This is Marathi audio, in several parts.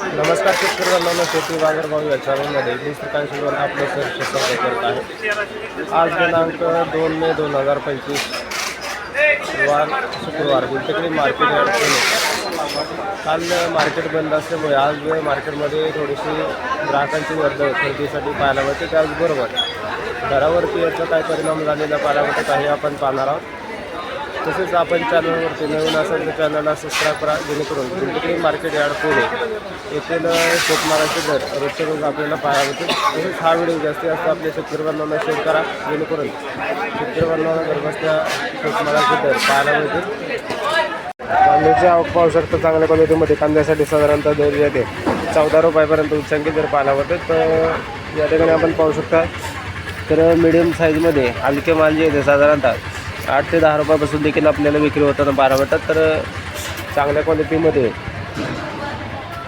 नमस्कार शेतकरी बांधवांनो, शेती बाजारभाव या चॅनलमध्ये मी श्रीकांत आपलं सहर्ष स्वागत करत आहे। आज दिनांक 2 मे 2025 वार शुक्रवार गुंतवणूक मार्केट यार्ड पुणे। काल मार्केट बंद असल्यामुळे आज मार्केटमध्ये थोडीशी ग्राहकांची वर्दळ खरेदीसाठी पाहायला मिळते। त्याचबरोबर दरावरती याचा काय परिणाम झालेला पाहायला मिळतो काही आपण पाहणार आहोत। तसेच आपण चॅनलवरती नवीन असेल तर चॅनलला सबस्क्राईब करा, जेणेकरून गुंतवणूक मार्केट यार्ड पुणे येथील शेतमालाचे दर रोजच्या रोज आपल्याला पाहायला मिळतील। तसेच हा व्हिडिओ जास्तीत जास्त आपल्या शेतकरी बांधवांना शेअर करा, जेणेकरून शेतकरी बांधवांना घरबसल्या शेतमालाचे दर पाहायला मिळतील। कांद्याची आवक पाहू शकता चांगल्या क्वालिटीमध्ये कांद्यासाठी साधारणतः दर जे ते 14 रुपयापर्यंत उच्चांकी दर पाहायला मिळते। तर या ठिकाणी आपण पाहू शकता तर मीडियम साईजमध्ये हलके माल जे आहे साधारणतः 8 ते 10 रुपयापासून देखील आपल्याला विक्री होताना पाहायला मिळतात। तर चांगल्या क्वालिटीमध्ये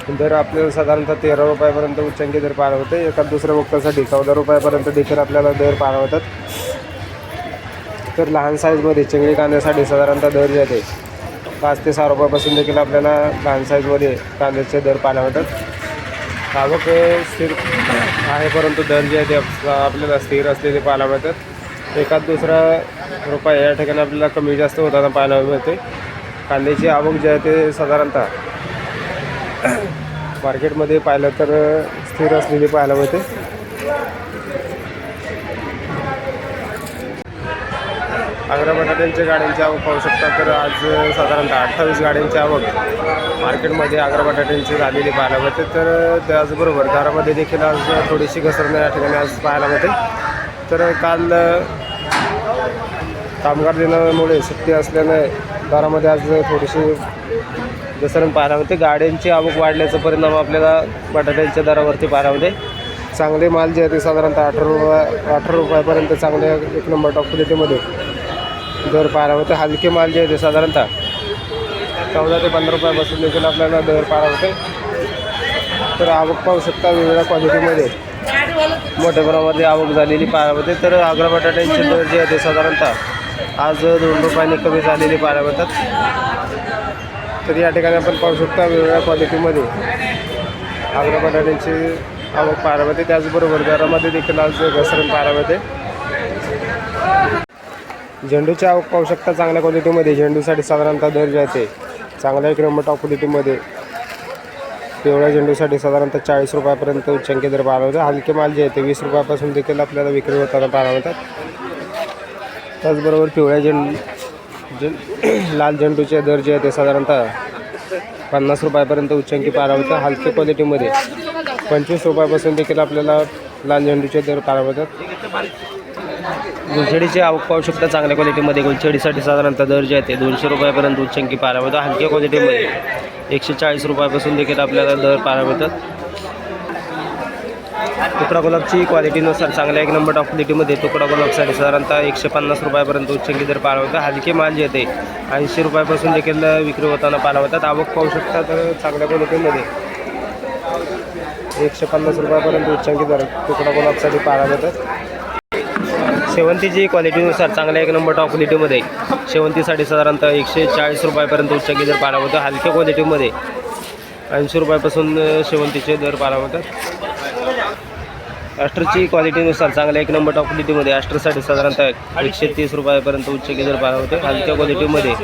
दर आपल्याला साधारणतः 13 रुपयापर्यंत उच्चांकी दर पाहायला होते। एका दुसऱ्या वक्तासाठी 14 रुपयापर्यंत देखील आपल्याला दर पाहायला होतात। तर लहान साईजमध्ये चिंगडी कांद्यासाठी साधारणतः दर जे आहे 5 ते 6 रुपयापासून देखील आपल्याला लहान साईजमध्ये कांद्याचे दर पाहायला होतात। आवक स्थिर आहे, परंतु दर जे आहे ते आपल्याला स्थिर असलेले पाहायला मिळतात। एखाद दुसरा रुपये या ठिकाणी आपल्याला कमी जास्त होताना पाहायला मिळते। कांद्याची आवक जी आहे ते साधारणतः मार्केटमध्ये पाहिलं तर स्थिर असलेली पाहायला मिळते। आग्रा बटाट्यांच्या गाड्यांची आवक पाहू शकता तर आज साधारणतः 28 गाड्यांची आवक मार्केटमध्ये आग्रा बटाट्यांची झालेली पाहायला मिळते। तर त्याचबरोबर दरामध्ये देखील आज थोडीशी घसरण या ठिकाणी आज पाहायला मिळते। तर काल कामगार दिनामुळे सुट्टी असल्याने दरामध्ये आज थोडीशी घसरण पाहायला मिळते। गाड्यांची आवक वाढल्याचा परिणाम आपल्याला बटाट्यांच्या दरावरती पाहायला मिळते। चांगले माल जे आहे ते साधारणतः 18 रुपयापर्यंत चांगल्या एक नंबर टॉप क्वालिटीमध्ये दर पाहायला मिळते। हलके माल जे आहे ते साधारणतः 14 ते 15 रुपयापासून देखील आपल्याला दर पाहायला मिळते। तर आवक पाहू शकता वेगवेगळ्या क्वालिटीमध्ये मोठ्या प्रमाणामध्ये आवक झालेली पाहायला मिळते। तर आग्रा बटाट्यांचे दर जे आहे ते साधारणतः आज 2 रुपयांनी कमी झालेली पाहायला मिळतात। तर या ठिकाणी आपण पाहू शकता वेगवेगळ्या क्वालिटीमध्ये आग्रा बटाट्यांची आवक पाहायला मिळते। त्याचबरोबर दरामध्ये देखील आज घसरण पाहायला मिळते। झेंडूची आवक पाहू शकता चांगल्या क्वालिटीमध्ये झेंडूसाठी साधारणतः दर जे आहे ते चांगल्या एक नंबर टॉप क्वालिटीमध्ये पिवळ्या झेंडूसाठी साधारणतः 40 रुपयापर्यंत उच्चांकी दर पाहायला मिळतात। हलके माल जे आहे ते 20 रुपयापासून देखील आपल्याला विक्री होताना पाहायला मिळतात। त्याचबरोबर पिवळ्या लाल झेंडूचे दर जे आहे ते साधारणतः 50 रुपयापर्यंत उच्चांकी पाहायला मिळतात। हलके क्वालिटीमध्ये 25 रुपयापासून देखील आपल्याला लाल झेंडूचे दर पाहायला मिळतात। गुलछडीची आवक पाहू शकता चांगल्या क्वालिटीमध्ये गुलछडीसाठी साधारणतः दर जे आहे ते 200 रुपयापर्यंत उच्चांकी पाहायला मिळतात। हलक्या क्वालिटीमध्ये 140 रुपयापासून देखील आपल्याला दर पाहायला मिळतात। तुकडा गुलाबची क्वालिटीनुसार चांगल्या एक नंबर टॉप क्वालिटीमध्ये तुकडा गुलाबसाठी साधारणतः 150 रुपयापर्यंत उच्चांकी दर पाहायला मिळतात। हलके माल जे आहे ते 80 रुपयापासून देखील विक्री होताना पाहायला मिळतात। आवक पाहू शकता तर चांगल्या क्वालिटीमध्ये 150 रुपयापर्यंत उच्चांकी दर तुकडा गुलाबसाठी पाहायला मिळतात। शेवंतीची क्वालिटीनुसार चांगल्या एक नंबर टॉप क्वालिटीमध्ये शेवंतीसाठी साधारणतः 140 रुपयापर्यंत उच्चांकी दर पाहायला मिळतो। हलक्या क्वालिटीमध्ये 80 रुपयापासून शेवंतीचे दर पाहायला मिळतात। ॲस्टरची क्वालिटीनुसार चांगल्या एक नंबर टॉप क्वालिटीमध्ये ॲस्टरसाठी साधारणतः 130 रुपयापर्यंत उच्चांकी दर पाहायला मिळतो। हलक्या क्वालिटीमध्ये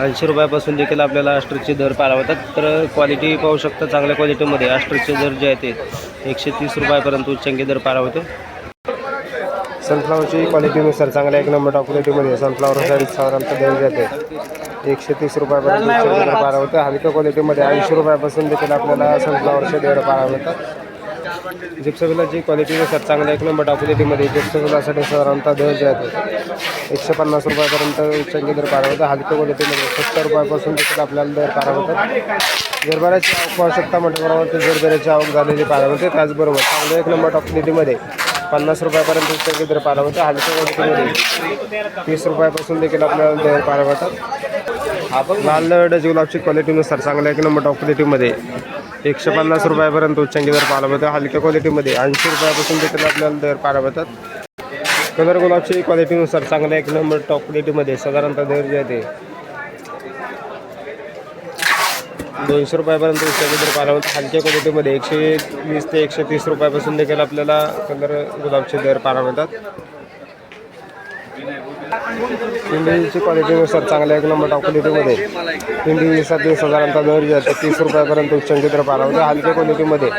80 रुपयापासून देखील आपल्याला ॲस्टरचे दर पाहायला मिळतात। तर क्वालिटी पाहू शकता चांगल्या क्वालिटीमध्ये ॲस्टरचे दर जे आहे ते 130 रुपयापर्यंत उच्चांकी दर पाहायला मिळतो। सनफ्लावरची क्वालिटीनुसार चांगल्या एक नंबर टॉप क्वालिटीमध्ये सनफ्लावरसाठी साधारणतः दर जे आहे ते 130 रुपयापर्यंत उच्चांकी दर पाहायला मिळतो। हलक्या क्वालिटीमध्ये 80 रुपयापासून देखील आपल्याला सनफ्लावरचे दर पाहायला मिळतात। जिप्सोबिलाची क्वालिटीनुसार चांगल्या एक नंबर टॉप क्वालिटीमध्ये जिप्सोबिलासाठी साधारणतः दर जे आहे ते 150 रुपयापर्यंत उच्चांकी दर पाहायला मिळतात। हलक्या क्वालिटीमध्ये 70 रुपयापासून देखील आपल्याला दर पाहायला मिळतात। जरबऱ्याची आवक पाहू शकता मोठ्या प्रमाणात जरबऱ्याची आवक झालेली पाहायला मिळते। त्याचबरोबर चांगल्या एक नंबर टॉप क्वालिटीमध्ये 50 रुपयापर्यंत उच्चांकी दर पाहायला मिळतात। हलक्या क्वालिटीमध्ये 30 रुपयापासून देखील आपल्याला दर पाहायला मिळतात। लाल डच गुलाबची क्वालिटीनुसार चांगल्या एक नंबर टॉप क्वालिटीमध्ये 150 रुपयापर्यंत उच्चांकी दर पाहायला मिळतात। हलक्या क्वालिटीमध्ये 80 रुपयापासून देखील आपल्याला दर पाहायला मिळतात। कलर गुलाबची क्वालिटीनुसार चांगल्या एक नंबर टॉप क्वालिटीमध्ये साधारणतः दर जे आहे ते 200 रुपयापर्यंत उच्चांकी दर पाहायला मिळतात. हलक्या क्वालिटीमध्ये 120 ते 130 रुपयापासून देखील आपल्याला कलर गुलाबचे दर पाहायला मिळतात. पिंडीची क्वालिटीनुसार चांगल्या 1 नंबर टॉप क्वालिटीमध्ये पिंडीसाठी साधारणतः दर जे आहे 30 रुपयापर्यंत उच्चांकी दर पाहायला मिळतात. हलक्या क्वालिटीमध्ये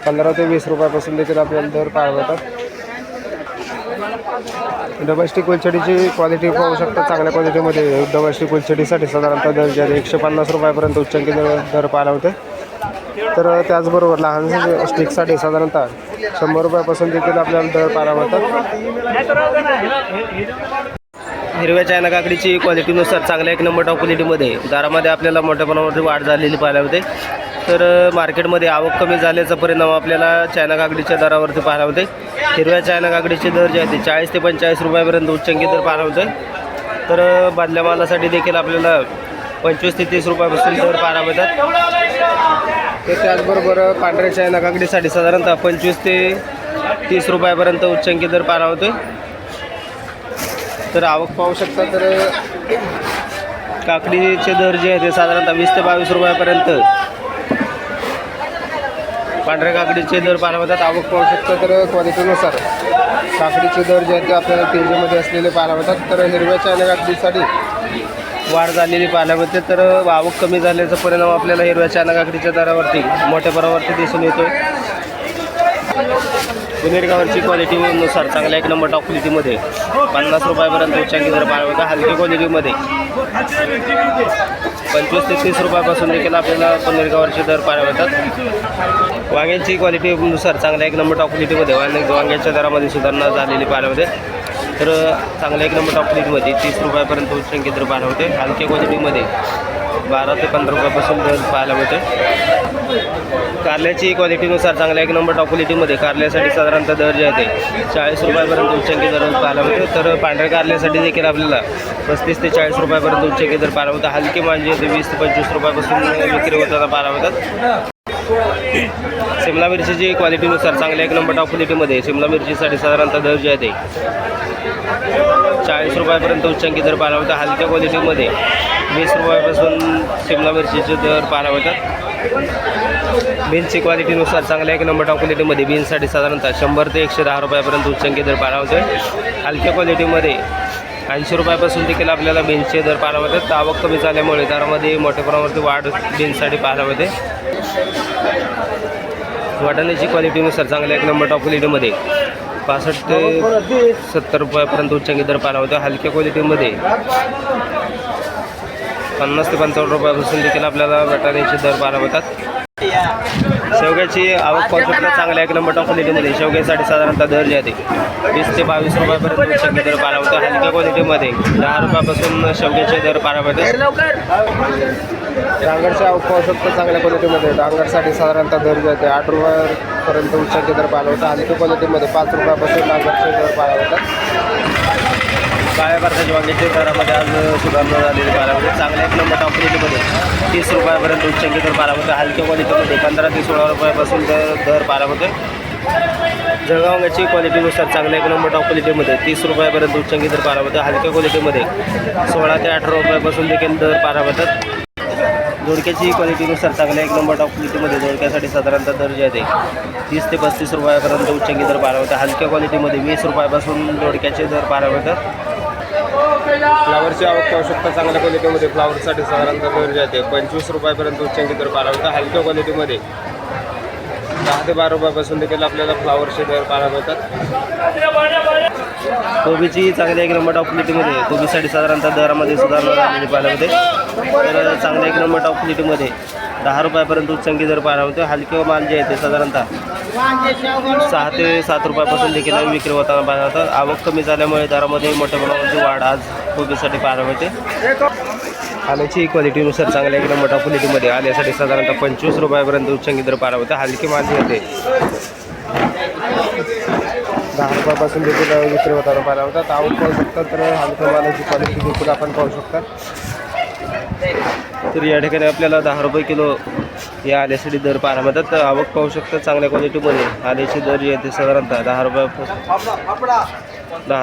15 ते 20 रुपयापासून देखील आपल्याला दर पाहायला मिळतात. डोमेस्टिक उलछडीची क्वालिटी पाहू शकता. चांगल्या क्वालिटीमध्ये डोमेस्टिक उलछडीसाठी साधारणतः दर जे आहे 150 रुपयापर्यंत उच्चांकी दर पाहायला होते. तर त्याचबरोबर लहान स्टिकसाठी साधारणतः 100 रुपयापासून देखील आपल्याला दर पाहायला मिळतात. हिरव्या चायना काकडीची क्वालिटीनुसार चांगल्या 1 नंबर टॉप क्वालिटीमध्ये दरामध्ये आपल्याला मोठ्या प्रमाणावर वाढ झालेली पाहायला होते. तर मार्केटमध्ये आवक कमी झाल्याचा परिणाम आपल्याला चायना काकडीच्या दरावरती पाहायला होते. हिरव्या चायना काकडीचे दर जे आहेत ते 40 ते 45 रुपयापर्यंत उच्चांकी दर पाहायला होते. तर बादल्या मालासाठी देखील आपल्याला 25 ते 30 रुपयापासून दर पाहायला मिळतात. तर त्याचबरोबर पांढऱ्या चायना काकडीसाठी साधारणतः 25 ते 30 रुपयापर्यंत उच्चांकी दर पाहायला होते. तर आवक पाहू शकता. तर काकडीचे दर जे आहे ते साधारणतः 20 ते 22 रुपयापर्यंत पांढऱ्या काकडीचे दर पाहायला मिळतात. आवक पाहू शकता. तर क्वालिटीनुसार काकडीचे दर जे आहेत ते आपल्याला तेजीमध्ये असलेले पाहायला मिळतात. तर हिरव्या चायना काकडीसाठी वाढ झालेली पाहायला मिळते. तर आवक कमी झाल्याचा परिणाम आपल्याला हिरव्या चायना काकडीच्या दरावरती मोठ्या प्रमाणावरती दिसून येतोय. पुणेरगावरची क्वालिटीनुसार चांगल्या 1 नंबर टॉप क्वालिटीमध्ये 50 रुपयापर्यंत उच्चांकी दर पाहायला मिळतात. हलकी क्वालिटीमध्ये 25 ते 30 रुपयापासून देखील आपल्याला पुणेरगावरचे दर पाहायला मिळतात. वांग्यांची क्वालिटीनुसार चांगल्या 1 नंबर टॉप क्वालिटीमध्ये वांग्याच्या दरामध्ये सुधारणा झालेली पाहायला मिळते. तर चांगल्या 1 नंबर टॉप क्वालिटीमध्ये 30 रुपयापर्यंत उच्चांकी दर पाहायला होते. हलक्या क्वालिटीमध्ये 12 ते 15 रुपयापासून दर पाहायला मिळते. कारल्याची क्वालिटीनुसार चांगल्या 1 नंबर टॉप क्वालिटीमध्ये कारल्यासाठी साधारणतः दर जे आहे ते 40 रुपयापर्यंत उच्चांकी दर पाहायला मिळते. तर पांढऱ्या कारल्यासाठी देखील आपल्याला 35 ते 40 रुपयापर्यंत उच्चांकी दर पाहायला मिळतात. हलके मांजे ते 20 ते 25 रुपयापासून विक्री होताना पाहायला मिळतात. शिमला मिरचीची क्वालिटीनुसार चांगल्या 1 नंबर टॉप क्वालिटीमध्ये शिमला मिरचीसाठी साधारणतः दर जे आहे ते 40 रुपयापर्यंत उच्चांकी दर पाहायला मिळतात. हलक्या क्वालिटीमध्ये 20 रुपयापासून शिमला मिरचीचे दर पाहायला मिळतात. बीन्सची क्वालिटीनुसार चांगल्या 1 नंबर टॉप क्वालिटीमध्ये बीन्ससाठी साधारणतः 100 ते 110 रुपयापर्यंत उच्चांकी दर पाहायला मिळते. हलक्या क्वालिटीमध्ये 80 रुपयापासून देखील आपल्याला बीन्सचे दर पाहायला मिळतात. आवक कमी झाल्यामुळे दरामध्ये मोठ्या प्रमाणावरती वाढ बीन्ससाठी पाहायला मिळते. वाटाण्याची क्वालिटीनुसार चांगल्या 1 नंबर टॉप क्वालिटीमध्ये 65 ते 70 रुपयापर्यंत उच्चांकी दर पाहायला मिळतो. हलक्या क्वालिटीमध्ये 50 ते 55 रुपयापासून देखील आपल्याला वाटाण्याचे दर पाहायला मिळतात. शेवग्याची आवक पाहू शकता. चांगल्या 1 नंबर टॉप क्वालिटीमध्ये शेवग्यासाठी साधारणतः दर जे आहे ते 20 ते 22 रुपयापर्यंत उच्चांकी दर पाहायला मिळतो. हलक्या क्वालिटीमध्ये 10 रुपयापासून शेवग्याचे दर पाहायला मिळतात. डांगरची आवक पाहू शकतो. चांगल्या क्वालिटीमध्ये डांगरसाठी साधारणतः दर जे आहे ते 8 रुपयापर्यंत उच्चांकी दर पाहायला मिळतात. हलक्या क्वालिटीमध्ये 5 रुपयापासून डांगरचे दर पाहायला मिळतात. काळ्या भारताच्या वांग्याच्या दरामध्ये आज सुधारणा झालेली पाहायला मिळते. चांगल्या 1 नंबर टॉप क्वालिटीमध्ये 30 रुपयापर्यंत उच्चांकी दर पाहायला मिळते. हलक्या क्वालिटीमध्ये 15 ते 16 रुपयापासून दर पाहायला मिळते. जळगाव वांग्याची क्वालिटीनुसार चांगल्या 1 नंबर टॉप क्वालिटीमध्ये 30 रुपयापर्यंत उच्चांकी दर पाहायला मिळते. हलक्या क्वालिटीमध्ये 16 ते 18 रुपयापासून देखील दर पाहायला मिळतात. दोडक्याची क्वालिटीनुसार चांगल्या 1 नंबर टॉप क्वालिटीमध्ये दोडक्यासाठी साधारणतः दर जे आहे ते 30 ते 35 रुपयापर्यंत उच्चांकी दर पाहायला मिळतात. हलक्या क्वालिटीमध्ये 20 रुपयापासून दोडक्याचे दर पाहायला मिळतात. फ्लावरची आवक पाहू शकता. चांगल्या क्वालिटीमध्ये फ्लावरसाठी साधारणतः दर जे आहे ते 25 रुपयापर्यंत उच्चांकी दर पाहायला मिळतात. हलक्या क्वालिटीमध्ये 10 ते 12 रुपयापासून देखील आपल्याला फ्लावरचे दर पाहायला मिळतात. कोबीची चांगल्या 1 नंबर टॉप क्वालिटीमध्ये कोबीसाठी साधारणतः दरामध्ये सुधारणा झालेली पाहायला मिळते. तर चांगल्या 1 नंबर टॉप क्वालिटीमध्ये 10 रुपयापर्यंत उच्चांकी दर पाहायला मिळते. हलके माल जे आहे ते साधारणतः 6 ते 7 रुपयापासून देखील विक्री होताना पाहायला मिळतात. आवक कमी झाल्यामुळे दरामध्ये मोठ्या प्रमाणावरची वाढ आज कोबीसाठी पाहायला मिळते. आल्याची क्वालिटीनुसार चांगल्या 1 नंबर टॉप क्वालिटीमध्ये आल्यासाठी साधारणतः 25 रुपयापर्यंत उच्चांकी दर पाहायला मिळते. हलकी माल जे येते 10 रुपयापासून देखील विक्री होताना पाहायला मिळतात. आवक पाहू शकतात. तर हलक्या मालाची क्वालिटी देखील आपण पाहू शकता. तर या ठिकाणी आपल्याला 10 रुपये किलो या आल्यासाठी दर पाहायला मिळतात. तर आवक पाहू शकतात. चांगल्या क्वालिटीमध्ये आल्याचे दर जे आहे ते साधारणतः 10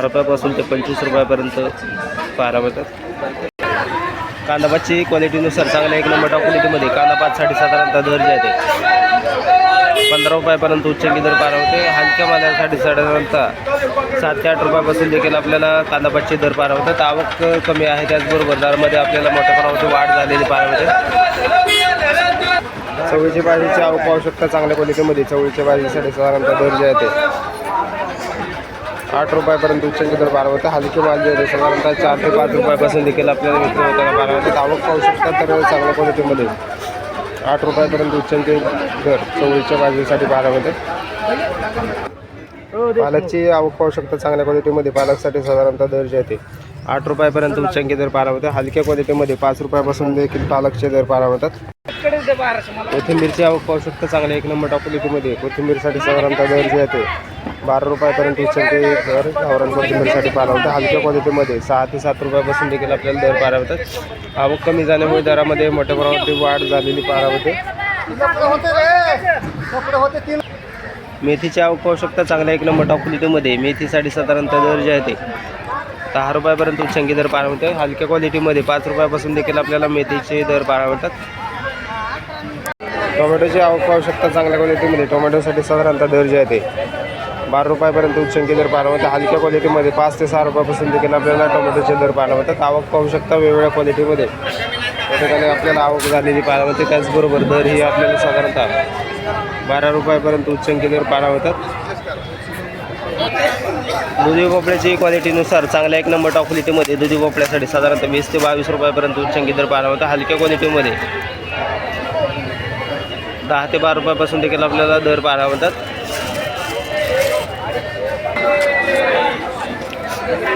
रुपयापासून ते 25 रुपयापर्यंत पाहायला मिळतात. कांदापातची क्वालिटीनुसार चांगल्या एक नंबर टॉप क्वालिटीमध्ये कांदापातसाठी साधारणतः दर जे आहे ते 15 रुपयापर्यंत उच्चांकी दर पार होते. हलक्या मालासाठी साधारणतः 7 ते 8 रुपयापासून देखील आपल्याला कांदापातचे दर पार होतात. आवक कमी आहे, त्याचबरोबर दरामध्ये आपल्याला मोठ्या प्रमाणात वाढ झालेली पार होते. चवळीच्या भाजीची आवक पाहू शकता चांगल्या क्वालिटीमध्ये. चवळीच्या भाजीसाठी साधारणतः दर जे आहे ते 8 रुपयापर्यंत उच्चांकी दर पार होते. हलके माल जे आहे साधारणतः 4 ते 5 रुपयापासून देखील आपल्याला विक्री होताना पार होतात. आवक पाहू शकता तर चांगल्या क्वालिटीमध्ये 8 रुपयापर्यंत उच्चांकी दर चवळीच्या भाजीसाठी पार होते. पालकची आवक पाहू शकता चांगल्या क्वालिटीमध्ये. पालकसाठी साधारणतः दर जे आहे ते 8 रुपयापर्यंत उच्चांकी दर पार होते. हलक्या क्वालिटीमध्ये 5 रुपयापासून देखील पालकचे दर पार होतात. कोथिंबीरची आवक पाहू शकता चांगल्या एक नंबर टॉप क्वालिटीमध्ये. कोथिंबीरसाठी साधारणतः दर जे आहे ते 12 रुपयापर्यंत उच्चांकी दर गावरान कोथिंबीरसाठी पार होते. हलक्या क्वालिटीमध्ये 6 ते 7 रुपयापासून देखील आपल्याला दर पार होतात. आवक कमी झाल्यामुळे दरामध्ये मोठ्या प्रमाणात वाढ झालेली पार होते. मेथीची आवक पाहू शकता चांगल्या एक नंबर टॉप क्वालिटीमध्ये. मेथीसाठी साधारणतः दर जे आहे ते 10 रुपयापर्यंत उच्चांकी दर पार होते. हलक्या क्वालिटीमध्ये 5 रुपयापासून देखील आपल्याला मेथीचे दर पार होतात. टोमॅटोची आवक पाहू शकता चांगल्या क्वालिटीमध्ये. टोमॅटोसाठी साधारणतः दर जे आहे ते 12 रुपयापर्यंत उच्चांकी दर पार होतात. हलक्या क्वालिटीमध्ये 5 ते 6 रुपयापासून देखील आपल्याला टोमॅटोचे दर पार होतात. आवक पाहू शकता वेगवेगळ्या क्वालिटीमध्ये त्या ठिकाणी आपल्याला आवक झालेली पार होते. त्याचबरोबर दर ही आपल्याला साधारणतः 12 रुपयापर्यंत उच्चांकी दर पार होतात. दुधी भोपळ्याची क्वालिटीनुसार चांगल्या एक नंबर टॉप क्वालिटीमध्ये दुधी भोपळ्यासाठी साधारणतः 20 ते 22 रुपयापर्यंत उच्चांकी दर पार होतात. हलक्या क्वालिटीमध्ये 10 ते 12 रुपयापासून देखील आपल्याला दर पार होतात.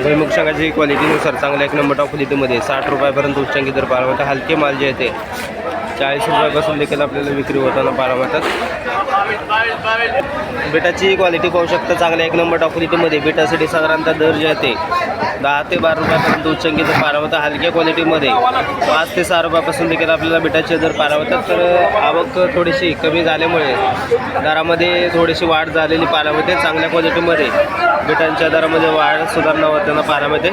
भुईमुग शेंगाची क्वालिटीनुसार चांगल्या एक नंबर टॉप क्वालिटीमध्ये 60 रुपयापर्यंत उच्चांकी दर पार होतात. हलके माल जे आहे ते 40 रुपयापासून देखील आपल्याला विक्री होताना पार होतात. बीटाची क्वालिटी पाहू शकता चांगल्या एक नंबर टॉप क्वालिटीमध्ये. बीटासाठी साधारणतः दर जे आहे ते 10 ते 12 रुपयापर्यंत उच्चांकी दर पार होतात. हलक्या क्वालिटीमध्ये 5 ते 6 रुपयापासून देखील आपल्याला बीटाचे दर पार होतात. तर आवक थोडीशी कमी झाल्यामुळे दरामध्ये थोडीशी वाढ झालेली पार होते. चांगल्या क्वालिटीमध्ये बीटांच्या दरामध्ये वाढ सुधारणा होताना पार होते.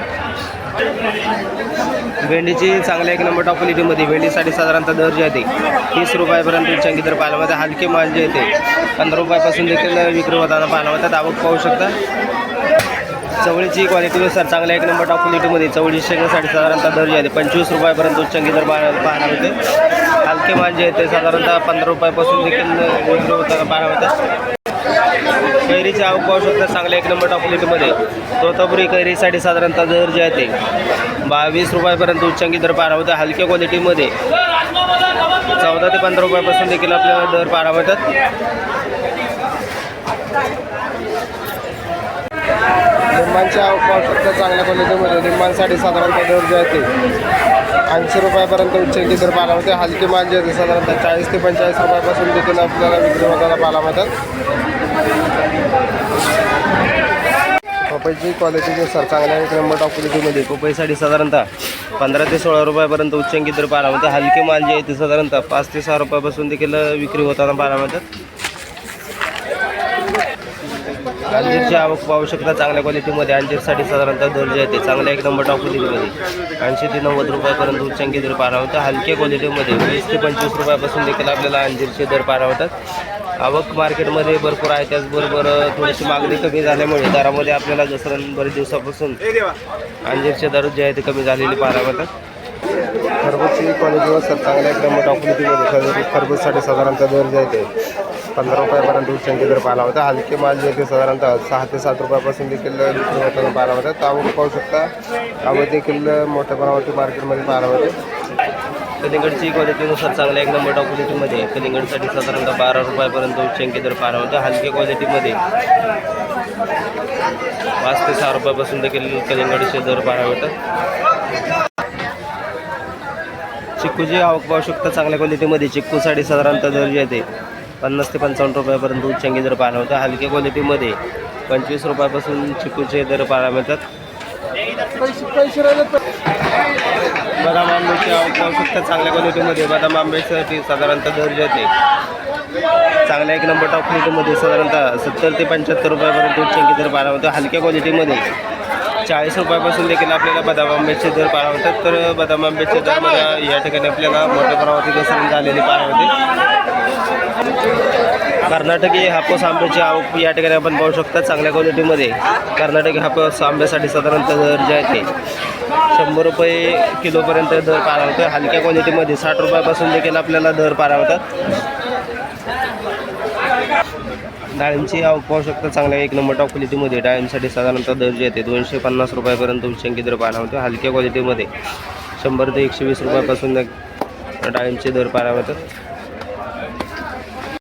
भेंडीची चांगल्या एक नंबर टॉप क्वालिटीमध्ये. भेंडीसाठी साधारणतः दर जे आहे ते 30 रुपयापर्यंत उच्चांकी दर पाहायला होतात. हलके माल जे आहे ते 15 रुपयापासून देखील विक्री होताना पाहायला होतात. आवक पाहू शकता. चवळीची क्वालिटीनुसार चांगल्या एक नंबर टॉप क्वालिटीमध्ये चवळी शेंगासाठी साधारणतः दर जे आहे ते 25 रुपयापर्यंत उच्चांकी दर पाहायला होते. हलके माल जे आहे ते साधारणतः 15 रुपयापासून देखील विक्री होताना पाहायला होतात. कैरीची आवक पाहू शकता चांगल्या एक नंबर टॉप क्वालिटीमध्ये. तोतापुरी कैरीसाठी साधारणतः दर जे आहे ते 22 रुपयापर्यंत उच्चांकी दर पार होतात. हलक्या क्वालिटीमध्ये 14 ते 15 रुपयापासून देखील आपल्याला दर पार होतात. लिंबांची आवक पाहू शकता चांगल्या क्वालिटीमध्ये. लिंबांसाठी साधारणतः दर जे आहे ते 80 रुपयापर्यंत उच्चांकी दर पार होते. हलके माल जे आहे ते साधारणतः 40 ते 45 रुपयापासून देखील आपल्याला विक्री होताना पाहायला होतात. पपईची क्वालिटीनुसार चांगल्या एक नंबर टॉप क्वालिटीमध्ये. पपईसाठी साधारणतः 15 ते 16 रुपयापर्यंत उच्चांकी दर पार होते. हलके माल जे आहे ते साधारणतः 5 ते 6 रुपयापासून देखील विक्री होताना पाहायला होतात. अंजीरची आवक पाहू शकता चांगल्या क्वालिटीमध्ये. अंजीरसाठी साधारणतः दर जे आहे ते चांगल्या एक नंबर टॉप क्वालिटीमध्ये 80 ते 90 रुपयापर्यंत उच्चांकी दर पार होतात. हलक्या क्वालिटीमध्ये 20 ते 25 रुपयापासून देखील आपल्याला अंजीरचे दर पार होतात. आवक मार्केटमध्ये भरपूर आहे. त्याचबरोबर थोडीशी मागणी कमी झाल्यामुळे दरामध्ये आपल्याला घसरण बरेच दिवसापासून अंजीरचे दर जे आहे ते कमी झालेले पाहायला होतात. खरबूजची क्वालिटीनुसार चांगल्या एक नंबर टॉप क्वालिटीमध्ये खरबूजसाठी साधारणतः दर जे आहे ते 15 रुपयापर्यंत उच्चांकी दर पाहायला होता. हलके माल जे आहे ते साधारणतः 6 ते 7 रुपयापासून देखील विक्री होताना पाहायला होतात. आवक पाहू शकता. आवक देखील मोठ्या प्रमाणावरती मार्केटमध्ये पाहायला होते. कलिंगडची क्वालिटीनुसार चांगल्या एक नंबर टॉप क्वालिटीमध्ये कलिंगडसाठी साधारणतः 12 रुपयापर्यंत उच्चांकी दर पाहायला होता. हलक्या क्वालिटीमध्ये 5 ते 6 रुपयापासून देखील कलिंगडचे दर पाहायला होतात. चिक्कूची आवक पाहू शकता चांगल्या क्वालिटीमध्ये. चिक्कूसाठी साधारणतः दर जे आहे ते 50 ते 55 रुपयापर्यंत उच्चांकी दर पाहायला होता. हलक्या क्वालिटीमध्ये 25 रुपयापासून चिक्कूचे दर पाहायला मिळतात. बदाम आंब्याची आवक पाहू शकता चांगल्या क्वालिटीमध्ये. बदाम आंब्यासाठी साधारणतः दर जे आहे ते चांगल्या एक नंबर टॉप क्वालिटीमध्ये साधारणतः 70 ते 75 रुपयापर्यंत उच्चांकी दर पाहायला होता. हलक्या क्वालिटीमध्ये 40 रुपयापासून देखील आपल्याला बदाम आंब्याचे दर पाहायला होतात. तर बदाम आंब्याच्या दरमध्ये या ठिकाणी आपल्याला मोठ्या प्रमाणात घसरण झालेली पाहायला होते. कर्नाटकी हापूस आंब्याची आवक या ठिकाणी आपण पाहू शकता चांगल्या क्वालिटीमध्ये. कर्नाटकी हापूस आंब्यासाठी साधारणतः दर जे आहे ते 100 रुपये किलोपर्यंत दर पाहायला होतं. हलक्या क्वालिटीमध्ये 60 रुपयापासून देखील आपल्याला दर पाहायला होतात. डाळिंबची आवक पाहू शकता चांगल्या 1 नंबर टॉप क्वालिटीमध्ये. डाळिंबसाठी साधारणतः दर जे आहे ते 250 रुपयापर्यंत उच्चांकी दर पाहायला होते. हलक्या क्वालिटीमध्ये 100 ते 120 रुपयापासून डाळिंबचे दर पाहायला होतात.